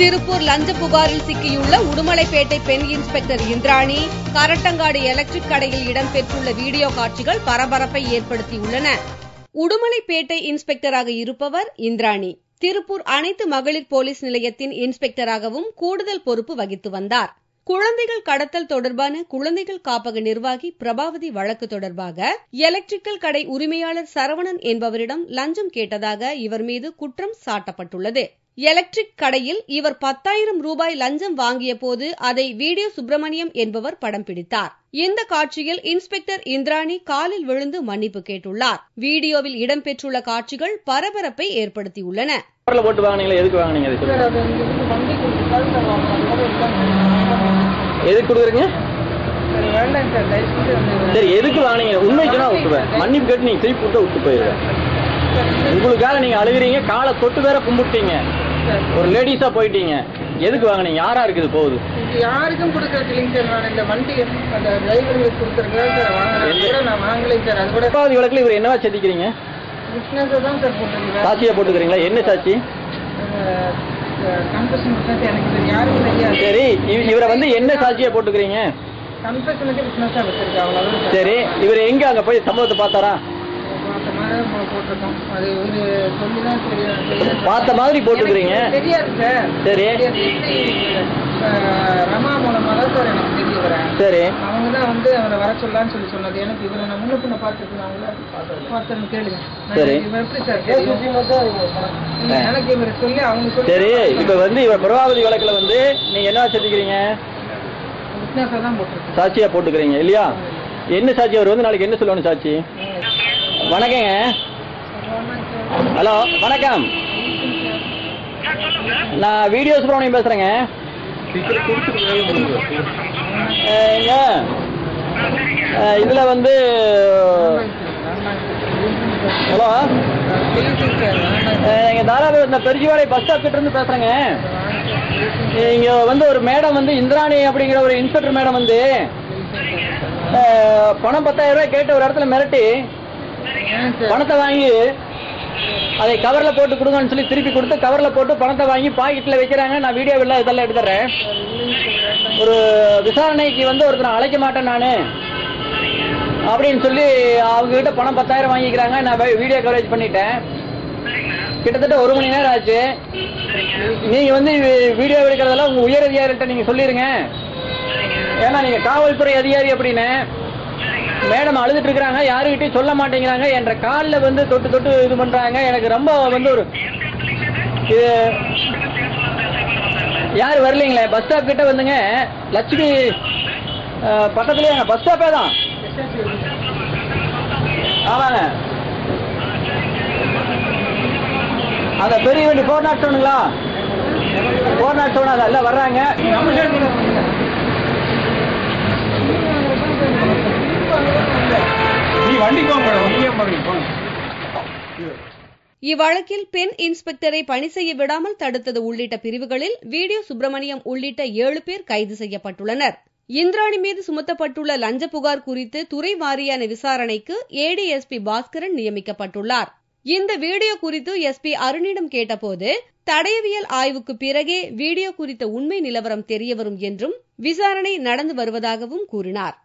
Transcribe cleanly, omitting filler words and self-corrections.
திருப்பூர் லஞ்ச புகாரில் சிக்கியுள்ள உடுமலைப்பேட்டை பெண் இன்ஸ்பெக்டர் இந்திராணி, கரட்டங்காடு எலக்ட்ரிக் கடையில் இடம்பெற்றுள்ள வீடியோ காட்சிகள் பரபரப்பை ஏற்படுத்தியுள்ளன. உடுமலைப்பேட்டை இன்ஸ்பெக்டராக இருப்பவர் இந்திராணி. திருப்பூர் அனைத்து மகளிர் போலீஸ் நிலையத்தின் இன்ஸ்பெக்டராகவும் கூடுதல் பொறுப்பு வகித்து வந்தார். குழந்தைகள் கடத்தல் தொடர்பான குழந்தைகள் காப்பக நிர்வாகி பிரபாவதி வழக்கு தொடர்பாக எலக்ட்ரிக்கல் கடை உரிமையாளர் சரவணன் என்பவரிடம் லஞ்சம் கேட்டதாக இவர் மீது குற்றம் சாட்டப்பட்டுள்ளது. எலக்ட்ரிக் கடையில் இவர் 10,000 ரூபாய் லஞ்சம் வாங்கிய போது அதை வீடியோ சுப்பிரமணியம் என்பவர் படம் பிடித்தார். இந்த காட்சியில் இன்ஸ்பெக்டர் இந்திராணி காலில் விழுந்து மன்னிப்பு கேட்டுள்ளார். வீடியோவில் இடம்பெற்றுள்ள காட்சிகள் பரபரப்பை ஏற்படுத்தியுள்ளன. எதுக்கு கொடுக்குறீங்க? சரி, எதுக்கு வாங்கினீங்க? உண்மை சொன்னா விட்டுவேன். மன்னிப்பு கேட்டு நீங்க திருப்பி விட்டு விட்டு போயிருவேன். உங்களுக்காக நீங்க அழுகிறீங்க, காலை தொட்டு வேற கும்பிட்டீங்க, ஒரு லேடிஸா போயிட்டீங்க. எதுக்கு வாங்கினீங்க? யாரா இருக்குது போகுது? யாருக்கும் கொடுக்கறது இல்லைங்க சார். நான் இந்த வண்டி அந்த டிரைவர்களுக்கு கொடுத்துருக்கேன் சார். வாங்கினா நான் வாங்கலை சார். அது கூட வழக்கில் இவர் என்னவா செதிக்கிறீங்க? பிஸ்னஸ் தான் சார் போட்டுருக்கேன். சாட்சியா போட்டுக்கிறீங்களா? என்ன சாட்சி? சரி, இவரை வந்து என்ன சாட்சியா போட்டுக்கிறீங்க? சரி, இவர் எங்க அங்க போய் சம்பவத்தை பார்த்தாரா? பார்த்த மாதிரி போட்டுக்கிறீங்க. சரி ரமா மூலமா தான் சார் எனக்கு தெரிய வரேன். சரி, அவங்க தான் வந்து அவரை வர சொல்லலான்னு சொல்லி சொன்னது. எனக்கு இவரை நான் முன்ன பின்ன பார்த்துருக்கேன் கேளுங்க. சரி, எப்படி சார் எனக்கு இவரை சொல்லி அவங்க சொல்லி. சரி, இப்ப வந்து இவர் பிரபாவதி வழக்குல வந்து நீங்க என்ன செஞ்சுக்கிறீங்க? தான் போட்டுருக்கேன். சாட்சியா போட்டுக்கிறீங்க இல்லையா? என்ன சாட்சி? அவர் வந்து நாளைக்கு என்ன சொல்லணும் சாட்சி? வணக்கங்க. ஹலோ, வணக்கம். நான் வீடியோ சுப்பிரமணியம் பேசுறேங்க. இதுல வந்து ஹலோ, எங்க தாராபுரம் இந்த பெருஜிவாடை பஸ் ஸ்டாப் கிட்ட இருந்து பேசுறேங்க. இங்க வந்து ஒரு மேடம் வந்து இந்திராணி அப்படிங்கிற ஒரு இன்ஸ்பெக்டர் மேடம் வந்து பணம் 10,000 ரூபாய் கேட்டு ஒரு இடத்துல மிரட்டி பணத்தை வாங்கி அதை கவர்ல போட்டு கொடுங்கன்னு சொல்லி திருப்பி கொடுத்து கவர்ல போட்டு பணத்தை வாங்கி பாக்கெட்ல வைக்கிறாங்க. நான் வீடியோவில் இதெல்லாம் எடுத்துறேன். ஒரு விசாரணைக்கு வந்து ஒருத்தர் அழைக்க மாட்டேன் நானு அப்படின்னு சொல்லி அவங்க கிட்ட பணம் 10,000 வாங்கிக்கிறாங்க. நான் வீடியோ கவரேஜ் பண்ணிட்டேன். கிட்டத்தட்ட 1 மணி நேரம் ஆச்சு. நீங்க வந்து வீடியோ எடுக்கிறதெல்லாம் உங்க உயர் அதிகாரிகிட்ட நீங்க சொல்லிருங்க. ஏன்னா நீங்க காவல்துறை அதிகாரி அப்படின்னு. மேடம் அழுதுட்டு இருக்கிறாங்க, யாருகிட்டையும் சொல்ல மாட்டேங்கிறாங்க. என்ற காலில் வந்து தொட்டு தொட்டு இது பண்றாங்க. எனக்கு ரொம்ப வந்து ஒரு இது யாரு வரலீங்களே. பஸ் ஸ்டாப் கிட்ட வந்துங்க, லட்சுமி பக்கத்துலயே பஸ் ஸ்டாப்பே தான். ஆமாங்க, அந்த பெரிய வண்டி 407ங்களா? 407 அதெல்லாம் வர்றாங்க. இவ்வழக்கில் பெண் இன்ஸ்பெக்டரை பணி செய்ய விடாமல் தடுத்தது உள்ளிட்ட பிரிவுகளில் வீடியோ சுப்பிரமணியம் உள்ளிட்ட 7 பேர் கைது செய்யப்பட்டுள்ளனர். இந்திராணி மீது சுமத்தப்பட்டுள்ள லஞ்ச புகார் குறித்து துறை வாரியான விசாரணைக்கு ஏடிஎஸ்பி பாஸ்கரன் நியமிக்கப்பட்டுள்ளார். இந்த வீடியோ குறித்து எஸ்பி அருணிடம் கேட்டபோது தடயவியல் ஆய்வுக்கு பிறகே வீடியோ குறித்த உண்மை நிலவரம் தெரியவரும் என்றும் விசாரணை நடந்து வருவதாகவும் கூறினார்.